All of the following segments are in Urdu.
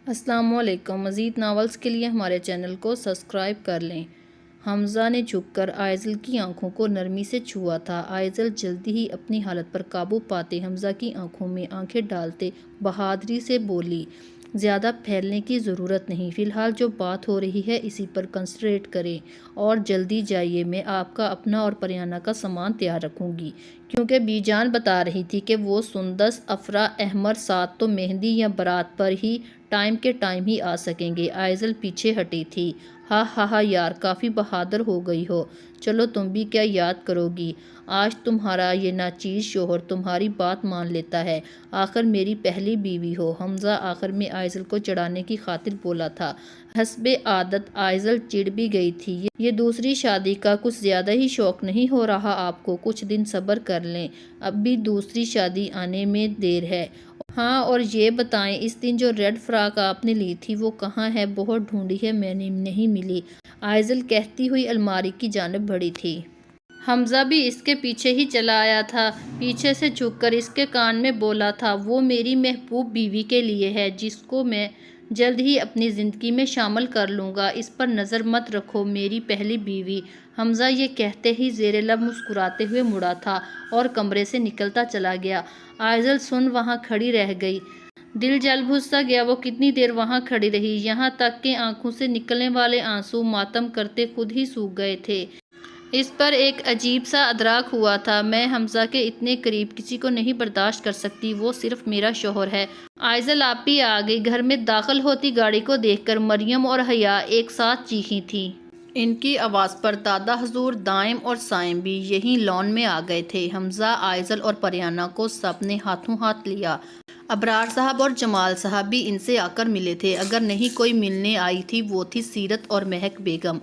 السلام علیکم۔ مزید ناولز کے لیے ہمارے چینل کو سبسکرائب کر لیں۔ حمزہ نے جھک کر آئزل کی آنکھوں کو نرمی سے چھوا تھا۔ آئزل جلدی ہی اپنی حالت پر قابو پاتے حمزہ کی آنکھوں میں آنکھیں ڈالتے بہادری سے بولی، زیادہ پھیلنے کی ضرورت نہیں، فی الحال جو بات ہو رہی ہے اسی پر کنسنٹریٹ کریں اور جلدی جائیے، میں آپ کا اپنا اور پریانہ کا سامان تیار رکھوں گی، کیونکہ بی جان بتا رہی تھی کہ وہ سندس، افرا، احمر ساتھ تو مہندی یا بارات پر ہی ٹائم کے ٹائم ہی آ سکیں گے۔ آئزل پیچھے ہٹی تھی۔ ہاں ہاں ہاں یار، کافی بہادر ہو گئی ہو، چلو تم بھی کیا یاد کرو گی، آج تمہارا یہ ناچیز شوہر تمہاری بات مان لیتا ہے، آخر میری پہلی بیوی ہو۔ حمزہ آخر میں آئزل کو چڑھانے کی خاطر بولا تھا۔ حسب عادت آئزل چڑ بھی گئی تھی۔ یہ دوسری شادی کا کچھ زیادہ ہی شوق نہیں ہو رہا آپ کو؟ کچھ دن صبر کر لیں، اب بھی دوسری شادی آنے میں دیر ہے۔ ہاں، اور یہ بتائیں اس دن جو ریڈ فراک آپ نے لی تھی وہ کہاں ہے؟ بہت ڈھونڈی ہے میں نے، نہیں ملی، آئزل کہتی ہوئی الماری کی جانب بڑھی تھی۔ حمزہ بھی اس کے پیچھے ہی چلا آیا تھا، پیچھے سے جھک کر اس کے کان میں بولا تھا، وہ میری محبوب بیوی کے لیے ہے جس کو میں جلد ہی اپنی زندگی میں شامل کر لوں گا، اس پر نظر مت رکھو، میری پہلی بیوی۔ حمزہ یہ کہتے ہی زیر لب مسکراتے ہوئے مڑا تھا اور کمرے سے نکلتا چلا گیا۔ آئزل سن وہاں کھڑی رہ گئی، دل جل بجھ سا گیا، وہ کتنی دیر وہاں کھڑی رہی، یہاں تک کہ آنکھوں سے نکلنے والے آنسو ماتم کرتے خود ہی سوکھ گئے تھے۔ اس پر ایک عجیب سا ادراک ہوا تھا، میں حمزہ کے اتنے قریب کسی کو نہیں برداشت کر سکتی، وہ صرف میرا شوہر ہے۔ آئزل آپ بھی آ گئی۔ گھر میں داخل ہوتی گاڑی کو دیکھ کر مریم اور حیا ایک ساتھ چیخیں تھیں۔ ان کی آواز پر دادا حضور، دائم اور سائم بھی یہیں لان میں آ گئے تھے۔ حمزہ، آئزل اور پریانہ کو سب نے ہاتھوں ہاتھ لیا۔ ابرار صاحب اور جمال صاحب بھی ان سے آ کر ملے تھے، اگر نہیں کوئی ملنے آئی تھی وہ تھی سیرت اور مہک بیگم۔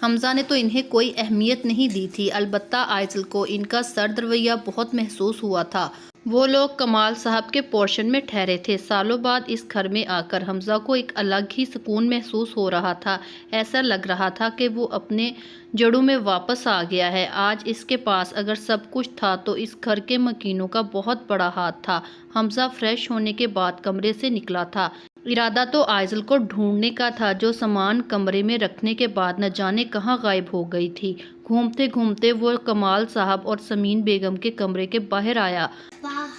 حمزہ نے تو انہیں کوئی اہمیت نہیں دی تھی، البتہ آئزل کو ان کا سرد رویہ بہت محسوس ہوا تھا۔ وہ لوگ کمال صاحب کے پورشن میں ٹھہرے تھے۔ سالوں بعد اس گھر میں آ کر حمزہ کو ایک الگ ہی سکون محسوس ہو رہا تھا، ایسا لگ رہا تھا کہ وہ اپنے جڑوں میں واپس آ گیا ہے۔ آج اس کے پاس اگر سب کچھ تھا تو اس گھر کے مکینوں کا بہت بڑا ہاتھ تھا۔ حمزہ فریش ہونے کے بعد کمرے سے نکلا تھا، ارادہ تو آئزل کو ڈھونڈنے کا تھا جو سامان کمرے میں رکھنے کے بعد نہ جانے کہاں غائب ہو گئی تھی۔ گھومتے گھومتے وہ کمال صاحب اور سمین بیگم کے کمرے کے باہر آیا،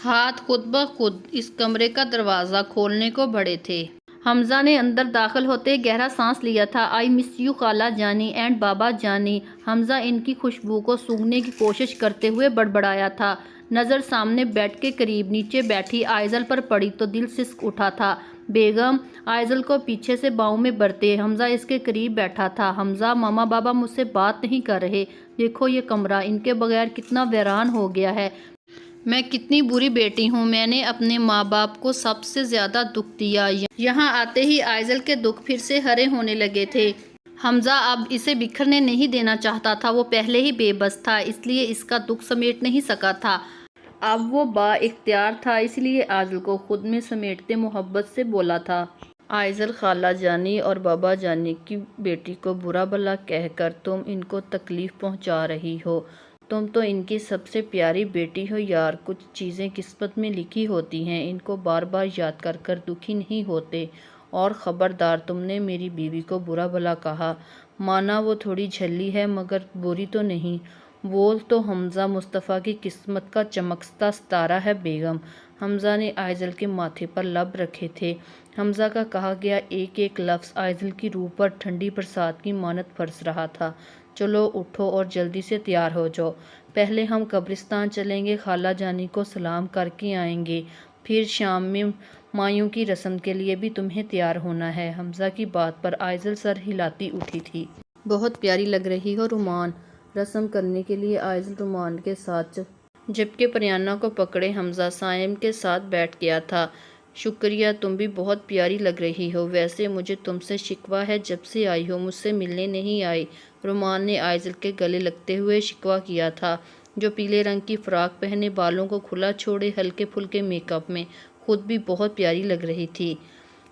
ہاتھ خود بخود اس کمرے کا دروازہ کھولنے کو بڑھے تھے۔ حمزہ نے اندر داخل ہوتے گہرا سانس لیا تھا۔ آئی مس یو خالہ جانی اینڈ بابا جانی۔ حمزہ ان کی خوشبو کو سونگھنے کی کوشش کرتے ہوئے بڑبڑایا تھا۔ نظر سامنے بیڈ کے قریب نیچے بیٹھی آئزل پر پڑی تو دل سسک اٹھا تھا۔ بیگم، آئزل کو پیچھے سے باؤں میں بھرتے حمزہ اس کے قریب بیٹھا تھا۔ حمزہ، ماما بابا مجھ سے بات نہیں کر رہے، دیکھو یہ کمرہ ان کے بغیر کتنا ویران ہو گیا ہے، میں کتنی بری بیٹی ہوں، میں نے اپنے ماں باپ کو سب سے زیادہ دکھ دیا۔ یہاں آتے ہی آئزل کے دکھ پھر سے ہرے ہونے لگے تھے۔ حمزہ اب اسے بکھرنے نہیں دینا چاہتا تھا، وہ پہلے ہی بے بس تھا، اس لیے اس کا دکھ سمیٹ نہیں سکا تھا، اب وہ با اختیار تھا، اس لیے آئزل کو خود میں سمیٹتے محبت سے بولا تھا، آئزل خالہ جانی اور بابا جانی کی بیٹی کو برا بھلا کہہ کر تم ان کو تکلیف پہنچا رہی ہو، تم تو ان کی سب سے پیاری بیٹی ہو یار، کچھ چیزیں قسمت میں لکھی ہوتی ہیں، ان کو بار بار یاد کر کر دکھی نہیں ہوتے، اور خبردار تم نے میری بیوی کو برا بھلا کہا، مانا وہ تھوڑی جھلی ہے مگر بری تو نہیں، وہ تو حمزہ مصطفیٰ کی قسمت کا چمکتا ستارہ ہے بیگم۔ حمزہ نے آئزل کے ماتھے پر لب رکھے تھے، حمزہ کا کہا گیا ایک ایک لفظ آئزل کی روح پر ٹھنڈی برسات کی مانند برس رہا تھا۔ چلو اٹھو اور جلدی سے تیار ہو جاؤ، پہلے ہم قبرستان چلیں گے، خالہ جانی کو سلام کر کے آئیں گے، پھر شام میں مایوں کی رسم کے لیے بھی تمہیں تیار ہونا ہے۔ حمزہ کی بات پر آئزل سر ہلاتی اٹھی تھی۔ بہت پیاری لگ رہی ہو رومان۔ رسم کرنے کے لیے آئزل رومان کے ساتھ جبکہ پریانہ کو پکڑے حمزہ سائم کے ساتھ بیٹھ گیا تھا۔ شکریہ، تم بھی بہت پیاری لگ رہی ہو، ویسے مجھے تم سے شکوہ ہے، جب سے آئی ہو مجھ سے ملنے نہیں آئی، رومان نے آئزل کے گلے لگتے ہوئے شکوہ کیا تھا، جو پیلے رنگ کی فراک پہنے بالوں کو کھلا چھوڑے ہلکے پھلکے میک اپ میں خود بھی بہت پیاری لگ رہی تھی۔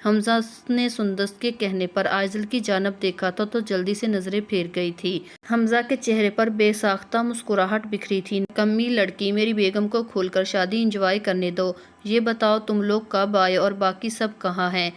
حمزہ نے سندس کے کہنے پر عائزل کی جانب دیکھا تھا تو جلدی سے نظریں پھیر گئی تھی۔ حمزہ کے چہرے پر بے ساختہ مسکراہٹ بکھری تھی۔ کمی لڑکی، میری بیگم کو کھول کر شادی انجوائے کرنے دو۔ یہ بتاؤ تم لوگ کب آئے اور باقی سب کہاں ہیں؟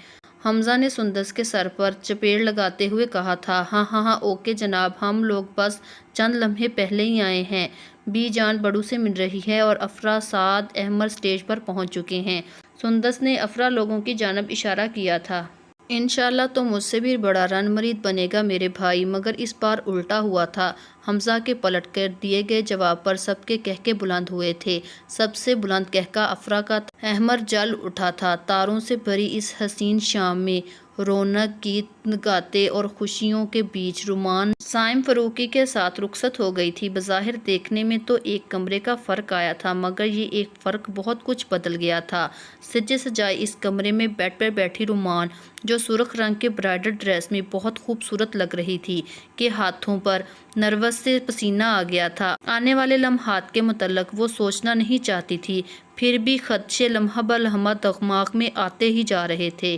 حمزہ نے سندس کے سر پر چپیڑ لگاتے ہوئے کہا تھا۔ ہاں اوکے جناب، ہم لوگ بس چند لمحے پہلے ہی آئے ہیں۔ بی جان بڑو سے مل رہی ہے اور افرا سعد احمد سٹیج پر پہنچ چکے ہیں۔ سندس نے افرا لوگوں کی جانب اشارہ کیا تھا۔ انشاءاللہ تو مجھ سے بھی بڑا رن مرید بنے گا میرے بھائی، مگر اس بار الٹا ہوا تھا۔ حمزہ کے پلٹ کر دیے گئے جواب پر سب کے کہکے بلند ہوئے تھے۔ سب سے بلند کہکا افرا کا تھا۔ احمد جل اٹھا تھا۔ تاروں سے بھری اس حسین شام میں رونق گیت گاتے اور خوشیوں کے بیچ رومان سائم فاروقی کے ساتھ رخصت ہو گئی تھی۔ بظاہر دیکھنے میں تو ایک کمرے کا فرق آیا تھا، مگر یہ ایک فرق بہت کچھ بدل گیا تھا۔ سجے سجائے اس کمرے میں بیڈ پر بیٹھی رومان، جو سرخ رنگ کے برائڈل ڈریس میں بہت خوبصورت لگ رہی تھی، کے ہاتھوں پر نروس سے پسینہ آ گیا تھا۔ آنے والے لمحات کے متعلق وہ سوچنا نہیں چاہتی تھی، پھر بھی خدشے لمحہ بلمحہ دماغ میں آتے ہی جا رہے تھے۔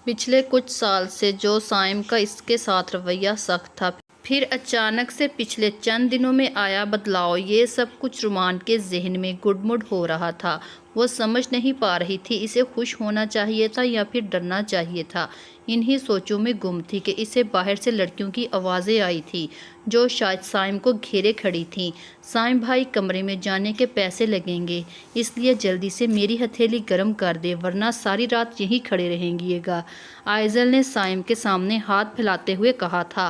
پچھلے کچھ سال سے جو سائم کا اس کے ساتھ رویہ سخت تھا، پھر اچانک سے پچھلے چند دنوں میں آیا بدلاؤ، یہ سب کچھ رومان کے ذہن میں گڈ ہو رہا تھا۔ وہ سمجھ نہیں پا رہی تھی اسے خوش ہونا چاہیے تھا یا پھر ڈرنا چاہیے تھا۔ انہی سوچوں میں گم تھی کہ اسے باہر سے لڑکیوں کی آوازیں آئی تھیں، جو شاید سائم کو گھیرے کھڑی تھیں۔ سائم بھائی، کمرے میں جانے کے پیسے لگیں گے، اس لیے جلدی سے میری ہتھیلی گرم کر دے، ورنہ ساری رات یہیں کھڑے رہیں گے گا، عائزل نے سائم کے سامنے ہاتھ پھیلاتے ہوئے کہا تھا۔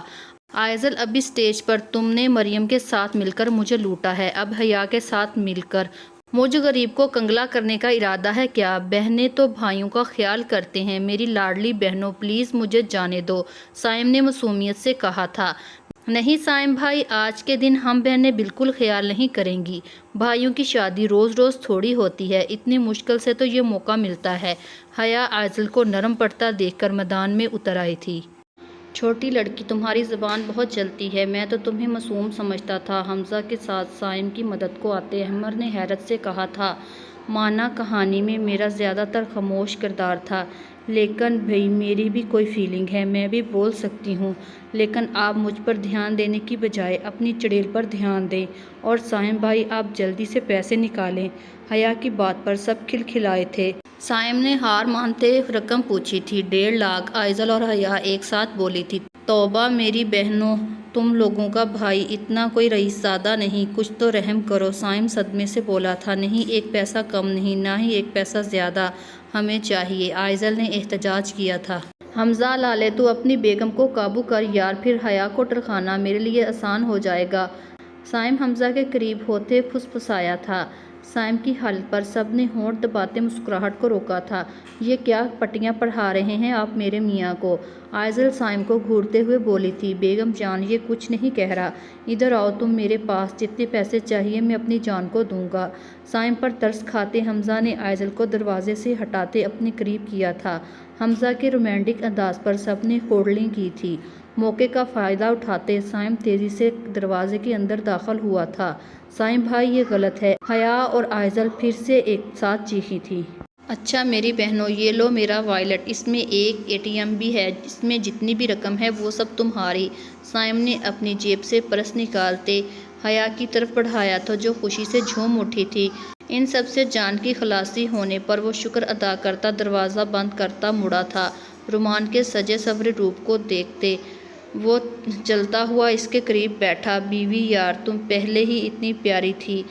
عائزل، ابھی اسٹیج پر تم نے مریم کے ساتھ مل کر مجھے لوٹا ہے، اب حیا کے ساتھ مل کر مجھ غریب کو کنگلا کرنے کا ارادہ ہے کیا؟ بہنیں تو بھائیوں کا خیال کرتے ہیں، میری لاڈلی بہنوں پلیز مجھے جانے دو، سائم نے معصومیت سے کہا تھا۔ نہیں سائم بھائی، آج کے دن ہم بہنیں بالکل خیال نہیں کریں گی، بھائیوں کی شادی روز روز تھوڑی ہوتی ہے، اتنی مشکل سے تو یہ موقع ملتا ہے۔ حیا عائزل کو نرم پڑتا دیکھ کر میدان میں اتر آئی تھی۔ چھوٹی لڑکی، تمہاری زبان بہت چلتی ہے، میں تو تمہیں معصوم سمجھتا تھا۔ حمزہ کے ساتھ سائم کی مدد کو آتے احمد نے حیرت سے کہا تھا۔ مانا کہانی میں میرا زیادہ تر خاموش کردار تھا، لیکن بھئی میری بھی کوئی فیلنگ ہے، میں بھی بول سکتی ہوں، لیکن آپ مجھ پر دھیان دینے کی بجائے اپنی چڑیل پر دھیان دیں، اور سائم بھائی آپ جلدی سے پیسے نکالیں۔ حیا کی بات پر سب کھلکھلائے تھے۔ سائم نے ہار مانتے رقم پوچھی تھی، 1.5 لاکھ۔ عائزل اور حیا ایک ساتھ بولی تھی۔ توبہ میری بہنوں، تم لوگوں کا بھائی اتنا کوئی رئیس زادہ نہیں، کچھ تو رحم کرو۔ سائم صدمے سے بولا تھا۔ نہیں، ایک پیسہ کم نہیں، نہ ہی ایک پیسہ زیادہ ہمیں چاہیے، عائزل نے احتجاج کیا تھا۔ حمزہ لالے، تو اپنی بیگم کو قابو کر یار، پھر حیا کو ٹرکانا میرے لیے آسان ہو جائے گا۔ سائم حمزہ کے قریب ہوتے پھسپھسایا تھا۔ سائم کی حالت پر سب نے ہونٹ دباتے مسکراہٹ کو روکا تھا۔ یہ کیا پٹیاں پڑھا رہے ہیں آپ میرے میاں کو؟ عائزل سائم کو گھورتے ہوئے بولی تھی۔ بیگم جان، یہ کچھ نہیں کہہ رہا، ادھر آؤ تم میرے پاس، جتنے پیسے چاہیے میں اپنی جان کو دوں گا۔ سائم پر ترس کھاتے حمزہ نے عائزل کو دروازے سے ہٹاتے اپنے قریب کیا تھا۔ حمزہ کے رومانٹک انداز پر سب نے ہولڈنگ کی تھی۔ موقع کا فائدہ اٹھاتے سائم تیزی سے دروازے کے اندر داخل ہوا تھا۔ سائم بھائی، یہ غلط ہے، حیا اور عائزل پھر سے ایک ساتھ چیخی تھی۔ اچھا میری بہنوں، یہ لو میرا وائلٹ، اس میں ایک ATM بھی ہے، اس میں جتنی بھی رقم ہے وہ سب تمہاری۔ سائم نے اپنی جیب سے پرس نکالتے حیا کی طرف بڑھایا تھا، جو خوشی سے جھوم اٹھی تھی۔ ان سب سے جان کی خلاصی ہونے پر وہ شکر ادا کرتا دروازہ بند کرتا مڑا تھا۔ رومان کے سجے سنورے روپ کو دیکھتے وہ چلتا ہوا اس کے قریب بیٹھا۔ بیوی یار، تم پہلے ہی اتنی پیاری تھی،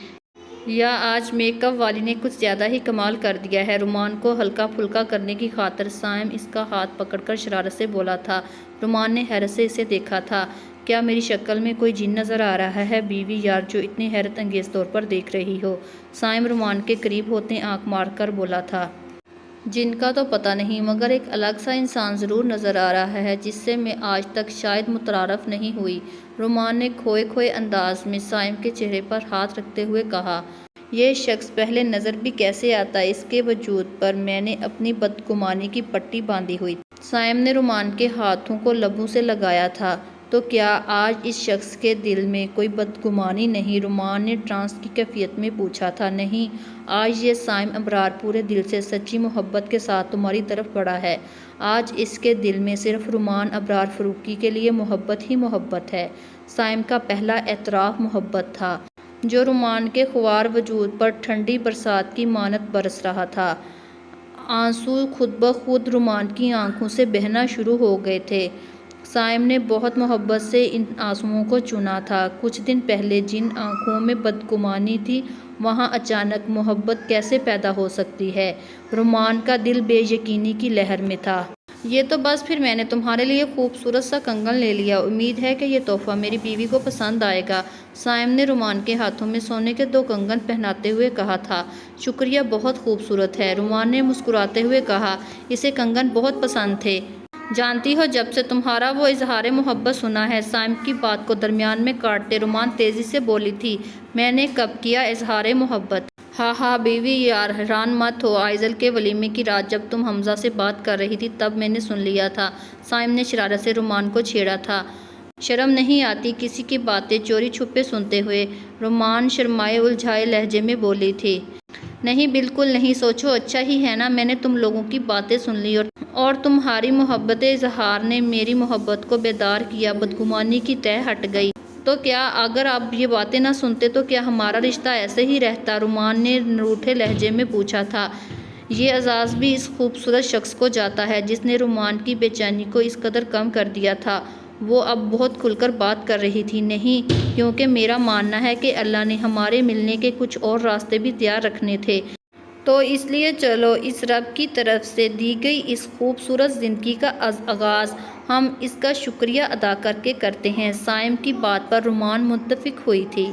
یا آج میک اپ والی نے کچھ زیادہ ہی کمال کر دیا ہے؟ رومان کو ہلکا پھلکا کرنے کی خاطر سائم اس کا ہاتھ پکڑ کر شرارت سے بولا تھا۔ رومان نے حیرت سے اسے دیکھا تھا۔ کیا میری شکل میں کوئی جن نظر آ رہا ہے بیوی یار، جو اتنی حیرت انگیز طور پر دیکھ رہی ہو؟ سائم رومان کے قریب ہوتے آنکھ مار کر بولا تھا۔ جن کا تو پتہ نہیں، مگر ایک الگ سا انسان ضرور نظر آ رہا ہے، جس سے میں آج تک شاید متعارف نہیں ہوئی، رومان نے کھوئے انداز میں سائم کے چہرے پر ہاتھ رکھتے ہوئے کہا۔ یہ شخص پہلے نظر بھی کیسے آتا، اس کے وجود پر میں نے اپنی بدگمانی کی پٹی باندھی ہوئی تھی۔ سائم نے رومان کے ہاتھوں کو لبوں سے لگایا تھا۔ تو کیا آج اس شخص کے دل میں کوئی بدگمانی نہیں؟ رومان نے ٹرانس کی کیفیت میں پوچھا تھا۔ نہیں، آج یہ صائم ابرار پورے دل سے سچی محبت کے ساتھ تمہاری طرف بڑھا ہے۔ آج اس کے دل میں صرف رومان ابرار فروخی کے لیے محبت ہی محبت ہے۔ صائم کا پہلا اعتراف محبت تھا، جو رومان کے خوار وجود پر ٹھنڈی برسات کی مانند برس رہا تھا۔ آنسو خود بخود رومان کی آنکھوں سے بہنا شروع ہو گئے تھے۔ صائم نے بہت محبت سے ان آنسوؤں کو چنا تھا۔ کچھ دن پہلے جن آنکھوں میں بدگمانی تھی، وہاں اچانک محبت کیسے پیدا ہو سکتی ہے؟ رومان کا دل بے یقینی کی لہر میں تھا۔ یہ تو بس پھر میں نے تمہارے لیے خوبصورت سا کنگن لے لیا، امید ہے کہ یہ تحفہ میری بیوی کو پسند آئے گا۔ صائم نے رومان کے ہاتھوں میں سونے کے 2 کنگن پہناتے ہوئے کہا تھا۔ شکریہ، بہت خوبصورت ہے، رومان نے مسکراتے ہوئے کہا۔ اسے کنگن بہت پسند تھے۔ جانتی ہو، جب سے تمہارا وہ اظہار محبت سنا ہے، صائم کی بات کو درمیان میں کاٹتے رومان تیزی سے بولی تھی، میں نے کب کیا اظہار محبت؟ ہاں بیوی، یار حیران مت ہو، آئزل کے ولیمے کی رات جب تم حمزہ سے بات کر رہی تھی تب میں نے سن لیا تھا۔ صائم نے شرارت سے رومان کو چھیڑا تھا۔ شرم نہیں آتی کسی کی باتیں چوری چھپے سنتے ہوئے؟ رومان شرمائے الجھائے لہجے میں بولی تھی۔ نہیں، بالکل نہیں، سوچو، اچھا ہی ہے نا، میں نے تم لوگوں کی باتیں سن لی اور تمہاری محبت اظہار نے میری محبت کو بیدار کیا، بدگمانی کی تہ ہٹ گئی۔ تو کیا اگر آپ یہ باتیں نہ سنتے تو کیا ہمارا رشتہ ایسے ہی رہتا؟ رومان نے روٹھے لہجے میں پوچھا تھا۔ یہ اعزاز بھی اس خوبصورت شخص کو جاتا ہے جس نے رومان کی بے چینی کو اس قدر کم کر دیا تھا۔ وہ اب بہت کھل کر بات کر رہی تھی۔ نہیں، کیونکہ میرا ماننا ہے کہ اللہ نے ہمارے ملنے کے کچھ اور راستے بھی تیار رکھنے تھے۔ تو اس لیے چلو اس رب کی طرف سے دی گئی اس خوبصورت زندگی کا آغاز ہم اس کا شکریہ ادا کر کے کرتے ہیں۔ صائم کی بات پر رومان متفق ہوئی تھی۔